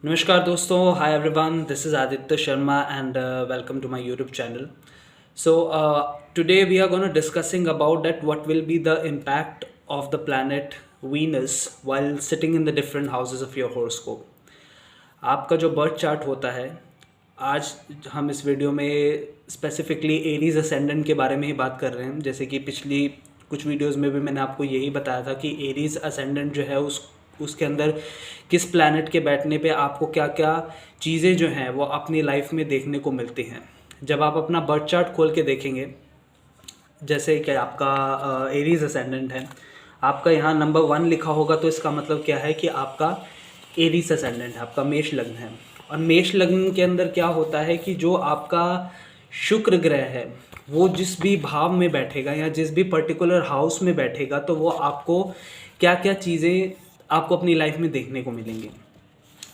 नमस्कार दोस्तों, hi everyone, this is Aditya Sharma and welcome to my YouTube channel. So today we are going to discussing about that what will be the impact of the planet Venus while sitting in the different houses of your horoscope. आपका जो birth chart होता है, आज हम इस video में specifically Aries ascendant के बारे में ही बात कर रहे हैं. जैसे कि पिछली कुछ वीडियोस में भी मैंने आपको यही बताया था कि एरीज असेंडेंट जो है उसके अंदर किस प्लैनेट के बैठने पे आपको क्या क्या चीज़ें जो हैं वो अपनी लाइफ में देखने को मिलती हैं. जब आप अपना बर्थ चार्ट खोल के देखेंगे, जैसे कि आपका एरीज असेंडेंट है, आपका यहाँ नंबर 1 लिखा होगा, तो इसका मतलब क्या है कि आपका एरीज असेंडेंट है, आपका मेष लग्न है. और मेष लग्न के अंदर क्या होता है कि जो आपका शुक्र ग्रह है वो जिस भी भाव में बैठेगा या जिस भी पर्टिकुलर हाउस में बैठेगा, तो वो आपको क्या क्या चीज़ें आपको अपनी लाइफ में देखने को मिलेंगी.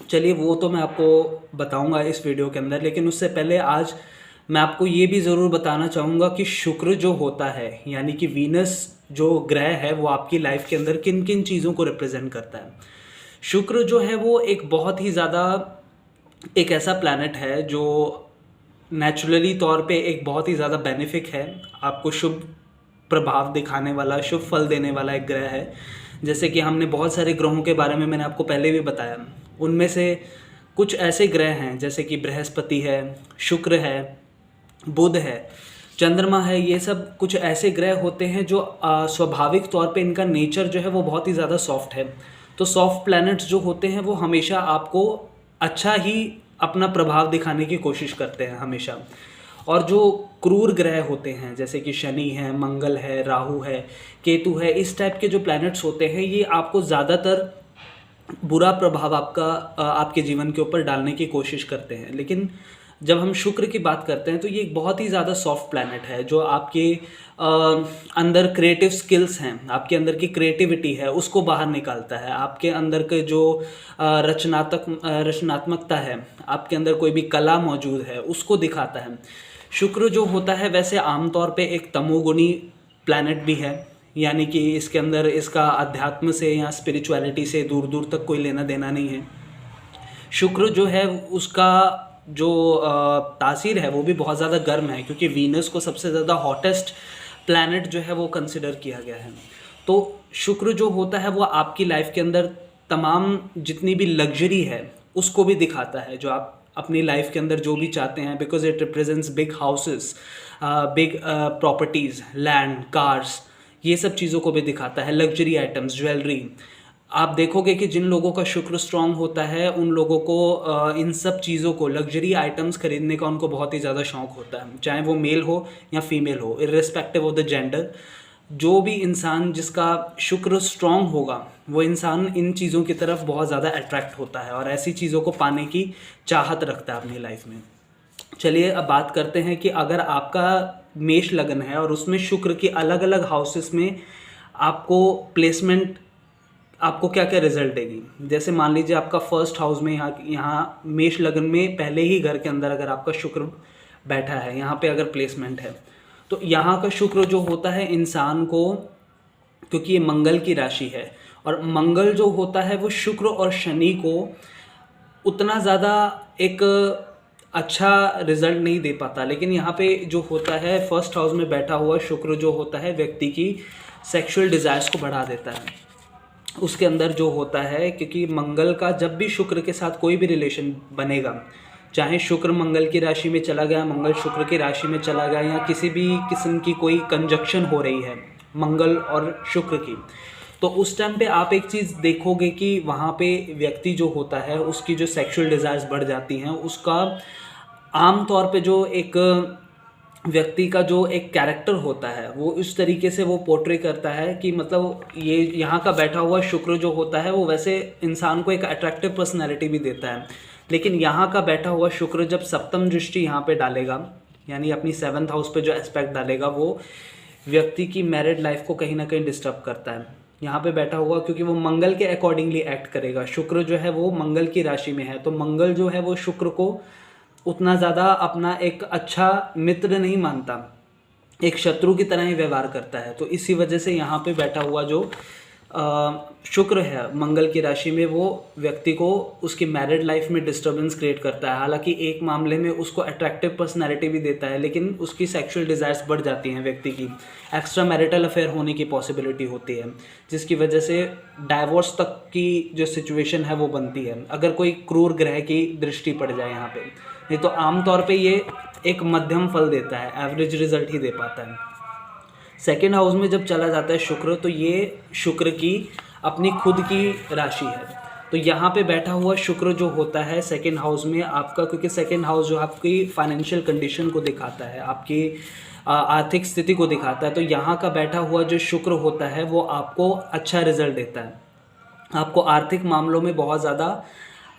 चलिए, वो तो मैं आपको बताऊंगा इस वीडियो के अंदर, लेकिन उससे पहले आज मैं आपको ये भी ज़रूर बताना चाहूँगा कि शुक्र जो होता है, यानी कि वीनस जो ग्रह है, वो आपकी लाइफ के अंदर किन किन चीज़ों को रिप्रेजेंट करता है. शुक्र जो है वो एक बहुत ही ज़्यादा एक ऐसा प्लैनेट है जो नेचुरली तौर पे एक बहुत ही ज़्यादा बेनिफिक है, आपको शुभ प्रभाव दिखाने वाला, शुभ फल देने वाला एक ग्रह है. जैसे कि हमने बहुत सारे ग्रहों के बारे में मैंने आपको पहले भी बताया, उनमें से कुछ ऐसे ग्रह हैं जैसे कि बृहस्पति है, शुक्र है, बुध है, चंद्रमा है. ये सब कुछ ऐसे ग्रह होते हैं जो स्वाभाविक तौर पे इनका नेचर जो है वो बहुत ही ज़्यादा सॉफ्ट है. तो सॉफ्ट प्लैनेट्स जो होते हैं वो हमेशा आपको अच्छा ही अपना प्रभाव दिखाने की कोशिश करते हैं हमेशा. और जो क्रूर ग्रह होते हैं जैसे कि शनि है, मंगल है, राहु है, केतु है, इस टाइप के जो प्लैनेट्स होते हैं ये आपको ज़्यादातर बुरा प्रभाव आपके जीवन के ऊपर डालने की कोशिश करते हैं. लेकिन जब हम शुक्र की बात करते हैं तो ये एक बहुत ही ज़्यादा सॉफ्ट प्लैनेट है जो आपके अंदर क्रिएटिव स्किल्स हैं, आपके अंदर की क्रिएटिविटी है उसको बाहर निकालता है. आपके अंदर के जो रचनात्मकता है, आपके अंदर कोई भी कला मौजूद है उसको दिखाता है. शुक्र जो होता है वैसे आमतौर पे एक तमोगुणी प्लैनेट भी है, यानी कि इसके अंदर इसका अध्यात्म से या स्पिरिचुअलिटी से दूर दूर तक कोई लेना देना नहीं है. शुक्र जो है उसका जो तासीर है वो भी बहुत ज़्यादा गर्म है, क्योंकि वीनस को सबसे ज़्यादा हॉटेस्ट प्लैनेट जो है वो कंसिडर किया गया है. तो शुक्र जो होता है वो आपकी लाइफ के अंदर तमाम जितनी भी लग्जरी है उसको भी दिखाता है, जो आप अपनी लाइफ के अंदर जो भी चाहते हैं, because it represents big houses, big properties, land, cars, ये सब चीज़ों को भी दिखाता है. Luxury items, jewellery. आप देखोगे कि जिन लोगों का शुक्र स्ट्रांग होता है उन लोगों को इन सब चीज़ों को, लग्जरी आइटम्स खरीदने का उनको बहुत ही ज़्यादा शौक होता है, चाहे वो मेल हो या फीमेल हो, इर्रेस्पेक्टिव ऑफ द जेंडर. जो भी इंसान जिसका शुक्र स्ट्रांग होगा वो इंसान इन चीज़ों की तरफ बहुत ज़्यादा अट्रैक्ट होता है और ऐसी चीज़ों को पाने की चाहत रखता है अपनी लाइफ में. चलिए, अब बात करते हैं कि अगर आपका मेष लग्न है और उसमें शुक्र की अलग अलग हाउसेस में आपको प्लेसमेंट, आपको क्या क्या रिजल्ट देगी. जैसे मान लीजिए आपका फर्स्ट हाउस में यहाँ मेष लग्न में पहले ही घर के अंदर अगर आपका शुक्र बैठा है, यहाँ पे अगर प्लेसमेंट है, तो यहाँ का शुक्र जो होता है इंसान को, क्योंकि ये मंगल की राशि है और मंगल जो होता है वो शुक्र और शनि को उतना ज़्यादा एक अच्छा रिजल्ट नहीं दे पाता. लेकिन यहाँ पे जो होता है फर्स्ट हाउस में बैठा हुआ शुक्र जो होता है व्यक्ति की सेक्सुअल डिज़ायर्स को बढ़ा देता है. उसके अंदर जो होता है, क्योंकि मंगल का जब भी शुक्र के साथ कोई भी रिलेशन बनेगा, चाहे शुक्र मंगल की राशि में चला गया, मंगल शुक्र की राशि में चला गया, या किसी भी किस्म की कोई कंजक्शन हो रही है मंगल और शुक्र की, तो उस टाइम पे आप एक चीज़ देखोगे कि वहाँ पे व्यक्ति जो होता है उसकी जो सेक्सुअल डिज़ायर्स बढ़ जाती हैं. उसका आम तौर पे जो एक व्यक्ति का जो एक कैरेक्टर होता है वो इस तरीके से वो पोर्ट्रे करता है कि मतलब ये यहाँ का बैठा हुआ शुक्र जो होता है वो वैसे इंसान को एक अट्रैक्टिव पर्सनैलिटी भी देता है. लेकिन यहाँ का बैठा हुआ शुक्र जब सप्तम दृष्टि यहाँ पे डालेगा, यानी अपनी 7th हाउस पे जो एस्पेक्ट डालेगा, वो व्यक्ति की मैरिड लाइफ को कहीं ना कहीं डिस्टर्ब करता है. यहाँ पे बैठा हुआ क्योंकि वो मंगल के अकॉर्डिंगली एक्ट करेगा. शुक्र जो है वो मंगल की राशि में है, तो मंगल जो है वो शुक्र को उतना ज़्यादा अपना एक अच्छा मित्र नहीं मानता, एक शत्रु की तरह ही व्यवहार करता है. तो इसी वजह से यहाँ पे बैठा हुआ जो शुक्र है मंगल की राशि में, वो व्यक्ति को उसकी मैरिड लाइफ में डिस्टर्बेंस क्रिएट करता है। हालांकि एक मामले में उसको अट्रैक्टिव पर्सनैलिटी भी देता है, लेकिन उसकी सेक्सुअल डिज़ायर्स बढ़ जाती हैं व्यक्ति की, एक्स्ट्रा मैरिटल अफेयर होने की पॉसिबिलिटी होती है, जिसकी वजह से डाइवोर्स तक की जो सिचुएशन है वो बनती है, अगर कोई क्रूर ग्रह की दृष्टि पड़ जाए यहाँ पे। नहीं तो आमतौर पे ये एक मध्यम फल देता है, एवरेज रिजल्ट ही दे पाता है। सेकेंड हाउस में जब चला जाता है शुक्र, तो ये शुक्र की अपनी खुद की राशि है। तो यहाँ पे बैठा हुआ शुक्र जो होता है सेकेंड हाउस में आपका, क्योंकि सेकेंड हाउस जो आपकी फाइनेंशियल कंडीशन को दिखाता है, आपकी आर्थिक स्थिति को दिखाता है, तो यहाँ का बैठा हुआ जो शुक्र होता है वो आपको अच्छा रिजल्ट देता है, आपको आर्थिक मामलों में बहुत ज़्यादा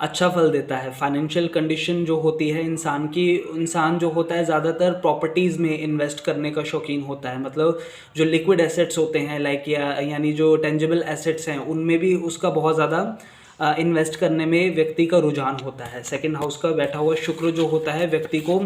अच्छा फल देता है। फाइनेंशियल कंडीशन जो होती है इंसान की, इंसान जो होता है ज़्यादातर प्रॉपर्टीज़ में इन्वेस्ट करने का शौकीन होता है, मतलब जो लिक्विड एसेट्स होते हैं लाइक यानी जो टेंजिबल एसेट्स हैं उनमें भी उसका बहुत ज़्यादा इन्वेस्ट करने में व्यक्ति का रुझान होता है। सेकंड हाउस का बैठा हुआ शुक्र जो होता है व्यक्ति को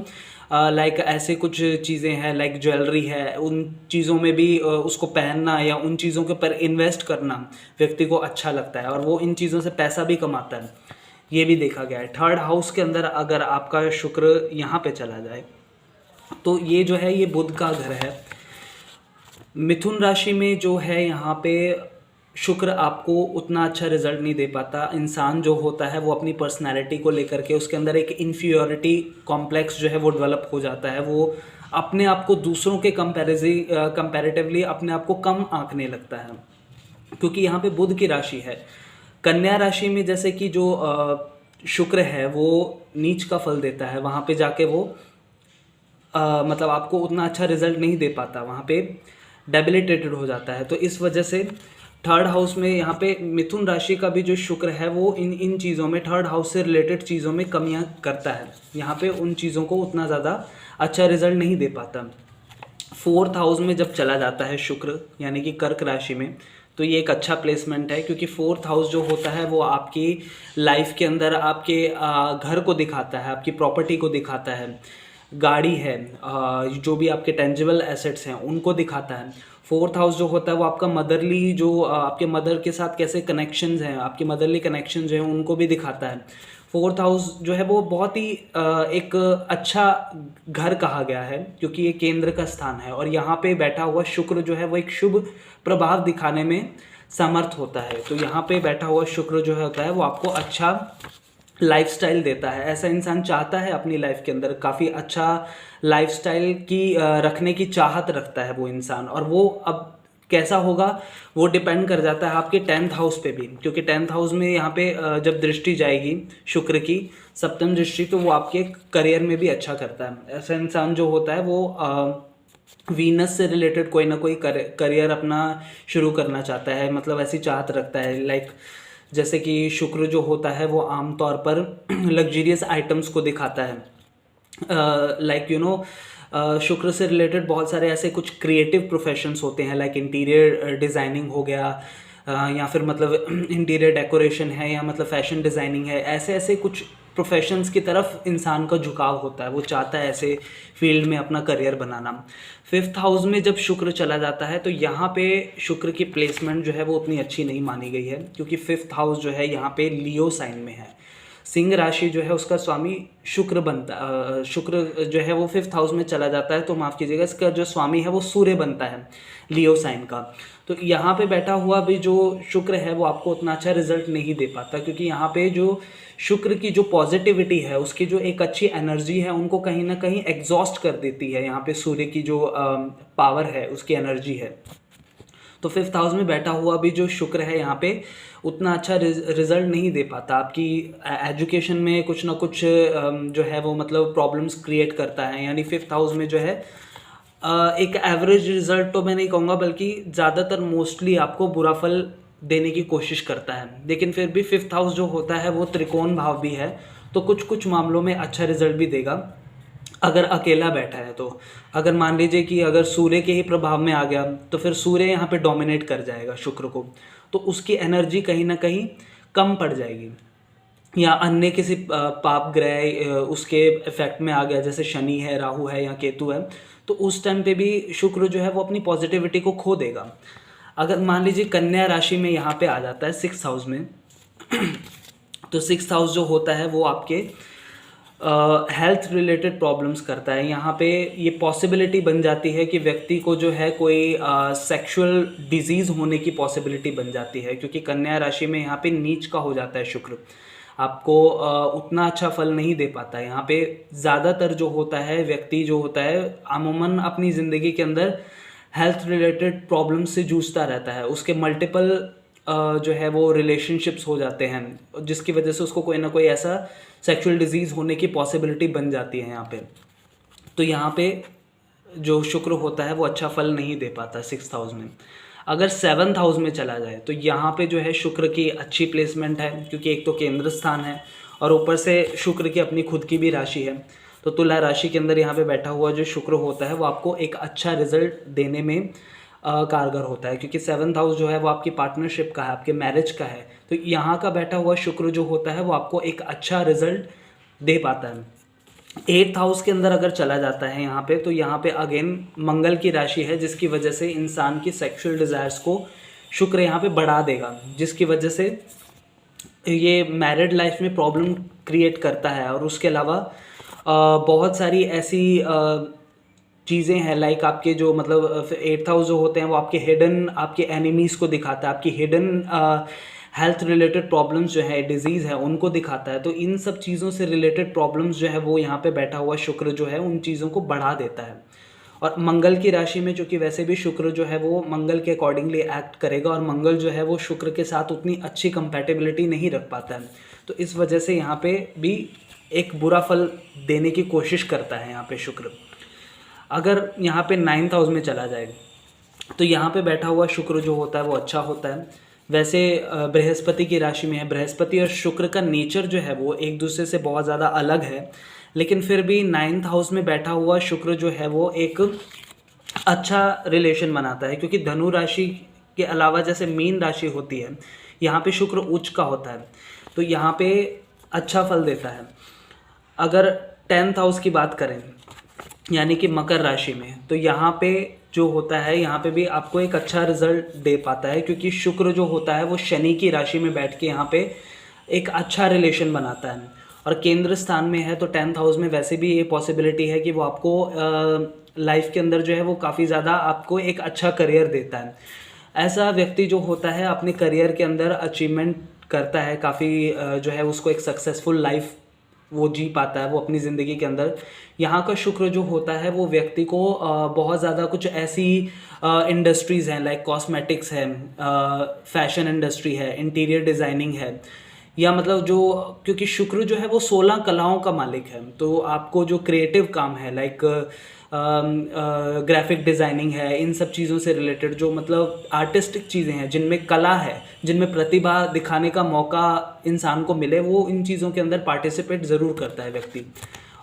लाइक ऐसे कुछ चीज़ें हैं लाइक ज्वेलरी है, उन चीज़ों में भी उसको पहनना या उन चीज़ों के पर इन्वेस्ट करना व्यक्ति को अच्छा लगता है, और वो इन चीज़ों से पैसा भी कमाता है, ये भी देखा गया है। थर्ड हाउस के अंदर अगर आपका शुक्र यहाँ पे चला जाए तो ये जो है ये बुध का घर है। मिथुन राशि में जो है यहाँ पे शुक्र आपको उतना अच्छा रिजल्ट नहीं दे पाता। इंसान जो होता है वो अपनी पर्सनैलिटी को लेकर के उसके अंदर एक इन्फीरियरिटी कॉम्प्लेक्स जो है वो डेवलप हो जाता है, वो अपने आप को दूसरों के कंपैरेटिवली अपने आप को कम आंकने लगता है, क्योंकि यहाँ पे बुध की राशि है। कन्या राशि में जैसे कि जो शुक्र है वो नीच का फल देता है, वहाँ पे जाके वो मतलब आपको उतना अच्छा रिजल्ट नहीं दे पाता, वहाँ पे डेबिलिटेटेड हो जाता है। तो इस वजह से थर्ड हाउस में यहाँ पे मिथुन राशि का भी जो शुक्र है वो इन चीज़ों में, थर्ड हाउस से रिलेटेड चीज़ों में कमियाँ करता है, यहाँ पे उन चीज़ों को उतना ज़्यादा अच्छा रिजल्ट नहीं दे पाता। फोर्थ हाउस में जब चला जाता है शुक्र यानी कि कर्क राशि में, तो ये एक अच्छा प्लेसमेंट है, क्योंकि फोर्थ हाउस जो होता है वो आपकी लाइफ के अंदर आपके घर को दिखाता है, आपकी प्रॉपर्टी को दिखाता है, गाड़ी है, जो भी आपके टेंजिबल एसेट्स हैं उनको दिखाता है। फोर्थ हाउस जो होता है वो आपका मदरली जो आपके मदर के साथ कैसे कनेक्शंस हैं, आपके मदरली कनेक्शन जो हैं उनको भी दिखाता है। फोर्थ हाउस जो है वो बहुत ही एक अच्छा घर कहा गया है, क्योंकि ये केंद्र का स्थान है, और यहाँ पे बैठा हुआ शुक्र जो है वो एक शुभ प्रभाव दिखाने में समर्थ होता है। तो यहाँ पे बैठा हुआ शुक्र जो होता है वो आपको अच्छा लाइफस्टाइल देता है। ऐसा इंसान चाहता है अपनी लाइफ के अंदर काफ़ी अच्छा लाइफस्टाइल की रखने की चाहत रखता है वो इंसान, और वो अब कैसा होगा वो डिपेंड कर जाता है आपके 10th हाउस पे भी, क्योंकि 10th हाउस में यहाँ पे जब दृष्टि जाएगी शुक्र की, सप्तम दृष्टि, तो वो आपके करियर में भी अच्छा करता है। ऐसा इंसान जो होता है वो वीनस से रिलेटेड कोई ना कोई करियर अपना शुरू करना चाहता है, मतलब ऐसी चाहत रखता है। लाइक जैसे कि शुक्र जो होता है वो आमतौर पर लग्जरियस आइटम्स को दिखाता है, लाइक शुक्र से रिलेटेड बहुत सारे ऐसे कुछ क्रिएटिव प्रोफेशंस होते हैं, लाइक इंटीरियर डिज़ाइनिंग हो गया, या फिर मतलब इंटीरियर डेकोरेशन है, या मतलब फैशन डिज़ाइनिंग है, ऐसे ऐसे कुछ प्रोफेशंस की तरफ इंसान का झुकाव होता है, वो चाहता है ऐसे फील्ड में अपना करियर बनाना। फिफ्थ हाउस में जब शुक्र चला जाता है तो यहाँ पे शुक्र की प्लेसमेंट जो है वो उतनी अच्छी नहीं मानी गई है, क्योंकि फिफ्थ हाउस जो है यहाँ पे लियो साइन में है। सिंह राशि जो है उसका स्वामी शुक्र बनता शुक्र जो है वो फिफ्थ हाउस में चला जाता है, तो माफ़ कीजिएगा, इसका जो स्वामी है वो सूर्य बनता है लियो साइन का। तो यहाँ पे बैठा हुआ भी जो शुक्र है वो आपको उतना अच्छा रिजल्ट नहीं दे पाता, क्योंकि यहाँ पे जो शुक्र की जो पॉजिटिविटी है, उसकी जो एक अच्छी एनर्जी है, उनको कहीं ना कहीं एग्जॉस्ट कर देती है यहाँ पे सूर्य की जो पावर है, उसकी एनर्जी है। तो फिफ्थ हाउस में बैठा हुआ भी जो शुक्र है यहाँ पे उतना अच्छा रिजल्ट नहीं दे पाता, आपकी एजुकेशन में कुछ ना कुछ जो है वो मतलब प्रॉब्लम्स क्रिएट करता है। यानी फिफ्थ हाउस में जो है एक एवरेज रिजल्ट तो मैं नहीं कहूँगा, बल्कि ज़्यादातर मोस्टली आपको बुरा फल देने की कोशिश करता है। लेकिन फिर भी फिफ्थ हाउस जो होता है वो त्रिकोण भाव भी है, तो कुछ कुछ मामलों में अच्छा रिजल्ट भी देगा अगर अकेला बैठा है। तो अगर मान लीजिए कि अगर सूर्य के ही प्रभाव में आ गया तो फिर सूर्य यहाँ पे डोमिनेट कर जाएगा शुक्र को, तो उसकी एनर्जी कहीं ना कहीं कम पड़ जाएगी, या अन्य किसी पाप ग्रह उसके इफेक्ट में आ गया, जैसे शनि है, राहु है या केतु है, तो उस टाइम पे भी शुक्र जो है वो अपनी पॉजिटिविटी को खो देगा। अगर मान लीजिए कन्या राशि में यहाँ पे आ जाता है 6th हाउस में, तो 6th हाउस जो होता है वो आपके हेल्थ रिलेटेड प्रॉब्लम्स करता है। यहाँ पे ये पॉसिबिलिटी बन जाती है कि व्यक्ति को जो है कोई सेक्सुअल डिजीज़ होने की पॉसिबिलिटी बन जाती है, क्योंकि कन्या राशि में यहाँ पे नीच का हो जाता है शुक्र, आपको उतना अच्छा फल नहीं दे पाता है। यहाँ पे ज़्यादातर जो होता है व्यक्ति जो होता है अमूमन अपनी ज़िंदगी के अंदर हेल्थ रिलेटेड प्रॉब्लम से जूझता रहता है, उसके मल्टीपल जो है वो रिलेशनशिप्स हो जाते हैं, जिसकी वजह से उसको कोई ना कोई ऐसा सेक्सुअल डिजीज़ होने की पॉसिबिलिटी बन जाती है यहाँ पे। तो यहाँ पे जो शुक्र होता है वो अच्छा फल नहीं दे पाता 6th हाउस में। अगर 7th हाउस में चला जाए तो यहाँ पे जो है शुक्र की अच्छी प्लेसमेंट है, क्योंकि एक तो केंद्र स्थान है और ऊपर से शुक्र की अपनी खुद की भी राशि है। तो तुला राशि के अंदर यहाँ पे बैठा हुआ जो शुक्र होता है वो आपको एक अच्छा रिजल्ट देने में कारगर होता है, क्योंकि 7th हाउस जो है वो आपकी पार्टनरशिप का है, आपके मैरिज का है। तो यहाँ का बैठा हुआ शुक्र जो होता है वो आपको एक अच्छा रिजल्ट दे पाता है। 8th हाउस के अंदर अगर चला जाता है यहाँ पे, तो यहाँ पे अगेन मंगल की राशि है, जिसकी वजह से इंसान की सेक्सुअल डिज़ायर्स को शुक्र यहाँ पे बढ़ा देगा, जिसकी वजह से ये मैरिड लाइफ में प्रॉब्लम क्रिएट करता है। और उसके अलावा बहुत सारी ऐसी चीज़ें हैं, लाइक आपके जो मतलब 8th हाउस जो होते हैं वो आपके हिडन आपके एनिमीज़ को दिखाता है, आपकी हिडन हेल्थ रिलेटेड प्रॉब्लम्स जो है, डिजीज़ है, उनको दिखाता है। तो इन सब चीज़ों से रिलेटेड प्रॉब्लम्स जो है वो यहाँ पे बैठा हुआ शुक्र जो है उन चीज़ों को बढ़ा देता है। और मंगल की राशि में चूँकि वैसे भी शुक्र जो है वो मंगल के अकॉर्डिंगली एक्ट करेगा, और मंगल जो है वो शुक्र के साथ उतनी अच्छी कंपैटिबिलिटी नहीं रख पाता है, तो इस वजह से यहाँ पे भी एक बुरा फल देने की कोशिश करता है यहाँ पे शुक्र। अगर यहाँ पे 9th हाउस में चला जाए तो यहाँ पे बैठा हुआ शुक्र जो होता है वो अच्छा होता है। वैसे बृहस्पति की राशि में है, बृहस्पति और शुक्र का नेचर जो है वो एक दूसरे से बहुत ज़्यादा अलग है, लेकिन फिर भी 9th हाउस में बैठा हुआ शुक्र जो है वो एक अच्छा रिलेशन बनाता है, क्योंकि धनु राशि के अलावा जैसे मीन राशि होती है, यहाँ पे शुक्र उच्च का होता है, तो यहाँ पे अच्छा फल देता है। अगर 10th हाउस की बात करें यानी कि मकर राशि में, तो यहाँ पे जो होता है यहाँ पे भी आपको एक अच्छा रिजल्ट दे पाता है, क्योंकि शुक्र जो होता है वो शनि की राशि में बैठ के यहाँ पे एक अच्छा रिलेशन बनाता है और केंद्र स्थान में है। तो 10th हाउस में वैसे भी ये पॉसिबिलिटी है कि वो आपको लाइफ के अंदर जो है वो काफ़ी ज़्यादा आपको एक अच्छा करियर देता है। ऐसा व्यक्ति जो होता है अपने करियर के अंदर अचीवमेंट करता है, काफ़ी जो है उसको एक सक्सेसफुल लाइफ वो जी पाता है वो अपनी ज़िंदगी के अंदर। यहाँ का शुक्र जो होता है वो व्यक्ति को बहुत ज़्यादा कुछ ऐसी इंडस्ट्रीज़ हैं, लाइक कॉस्मेटिक्स है, फैशन इंडस्ट्री है, इंटीरियर डिज़ाइनिंग है, या मतलब जो, क्योंकि शुक्र जो है वो 16 कलाओं का मालिक है, तो आपको जो क्रिएटिव काम है लाइक ग्राफिक डिज़ाइनिंग है, इन सब चीज़ों से रिलेटेड जो मतलब आर्टिस्टिक चीज़ें हैं जिनमें कला है, जिनमें प्रतिभा दिखाने का मौका इंसान को मिले, वो इन चीज़ों के अंदर पार्टिसिपेट ज़रूर करता है व्यक्ति।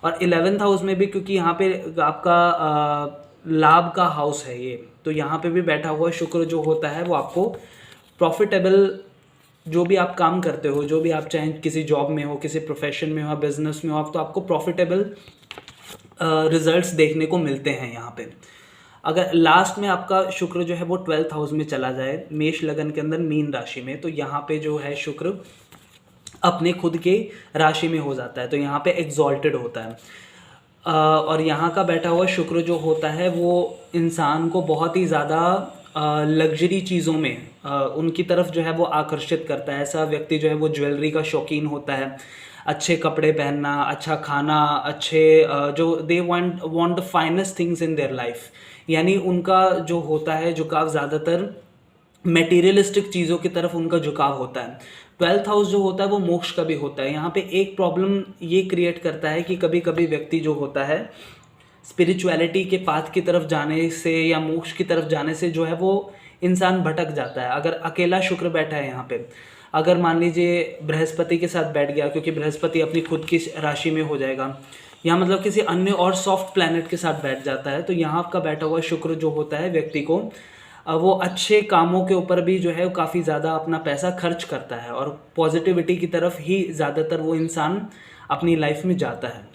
और 11th हाउस में भी, क्योंकि यहाँ पे आपका लाभ का हाउस है ये, तो यहाँ पे भी बैठा हुआ शुक्र जो होता है वो आपको प्रॉफिटेबल जो भी आप काम करते हो, जो भी आप चाहें किसी जॉब में हो, किसी प्रोफेशन में हो, बिजनेस में हो आप, तो आपको प्रॉफिटेबल रिजल्ट्स देखने को मिलते हैं यहाँ पे। अगर लास्ट में आपका शुक्र जो है वो 12th हाउस में चला जाए, मेष लगन के अंदर मीन राशि में, तो यहाँ पे जो है शुक्र अपने खुद के राशि में हो जाता है, तो यहाँ पे एग्जॉल्टेड होता है। और यहाँ का बैठा हुआ शुक्र जो होता है वो इंसान को बहुत ही ज़्यादा लग्जरी चीज़ों में उनकी तरफ जो है वो आकर्षित करता है। ऐसा व्यक्ति जो है वो ज्वेलरी का शौकीन होता है, अच्छे कपड़े पहनना, अच्छा खाना, अच्छे जो they want the finest things in their life, यानी उनका जो होता है झुकाव ज़्यादातर मटेरियलिस्टिक चीज़ों की तरफ उनका झुकाव होता है। 12th हाउस जो होता है वो मोक्ष का भी होता है। यहाँ पे एक प्रॉब्लम ये क्रिएट करता है कि कभी कभी व्यक्ति जो होता है स्पिरिचुअलिटी के पाथ की तरफ जाने से या मोक्ष की तरफ जाने से जो है वो इंसान भटक जाता है। अगर अकेला शुक्र बैठा है यहाँ पे, अगर मान लीजिए बृहस्पति के साथ बैठ गया, क्योंकि बृहस्पति अपनी खुद की राशि में हो जाएगा, या मतलब किसी अन्य और सॉफ्ट प्लैनेट के साथ बैठ जाता है, तो यहाँ का बैठा हुआ शुक्र जो होता है व्यक्ति को वो अच्छे कामों के ऊपर भी जो है काफ़ी ज़्यादा अपना पैसा खर्च करता है और पॉजिटिविटी की तरफ ही ज़्यादातर वो इंसान अपनी लाइफ में जाता है।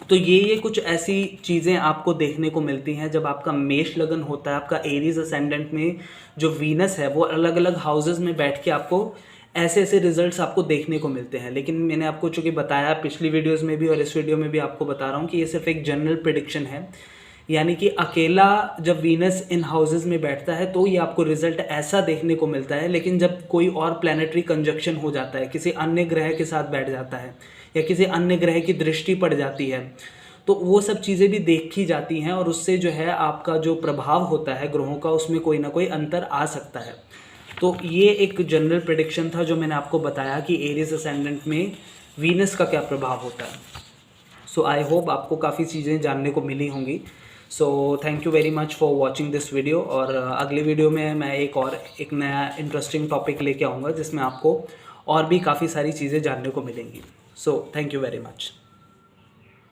तो ये कुछ ऐसी चीज़ें आपको देखने को मिलती हैं जब आपका मेष लगन होता है, आपका एरीज असेंडेंट में जो वीनस है वो अलग अलग हाउसेस में बैठ के आपको ऐसे ऐसे रिजल्ट्स आपको देखने को मिलते हैं। लेकिन मैंने आपको चूँकि बताया पिछली वीडियोस में भी और इस वीडियो में भी आपको बता रहा हूँ कि ये सिर्फ एक जनरल प्रिडिक्शन है, यानी कि अकेला जब वीनस इन हाउसेस में बैठता है तो ये आपको रिजल्ट ऐसा देखने को मिलता है। लेकिन जब कोई और प्लैनेटरी कंजक्शन हो जाता है, किसी अन्य ग्रह के साथ बैठ जाता है या किसी अन्य ग्रह की दृष्टि पड़ जाती है, तो वो सब चीज़ें भी देखी जाती हैं और उससे जो है आपका जो प्रभाव होता है ग्रहों का उसमें कोई ना कोई अंतर आ सकता है। तो ये एक जनरल प्रेडिक्शन था जो मैंने आपको बताया कि एरीज असेंडेंट में वीनस का क्या प्रभाव होता है। सो आई होप आपको काफ़ी चीज़ें जानने को मिली होंगी। So thank you very much for watching this video. और अगले वीडियो में मैं एक नया इंटरेस्टिंग टॉपिक लेके आऊँगा जिसमें आपको और भी काफ़ी सारी चीज़ें जानने को मिलेंगी। So thank you very much.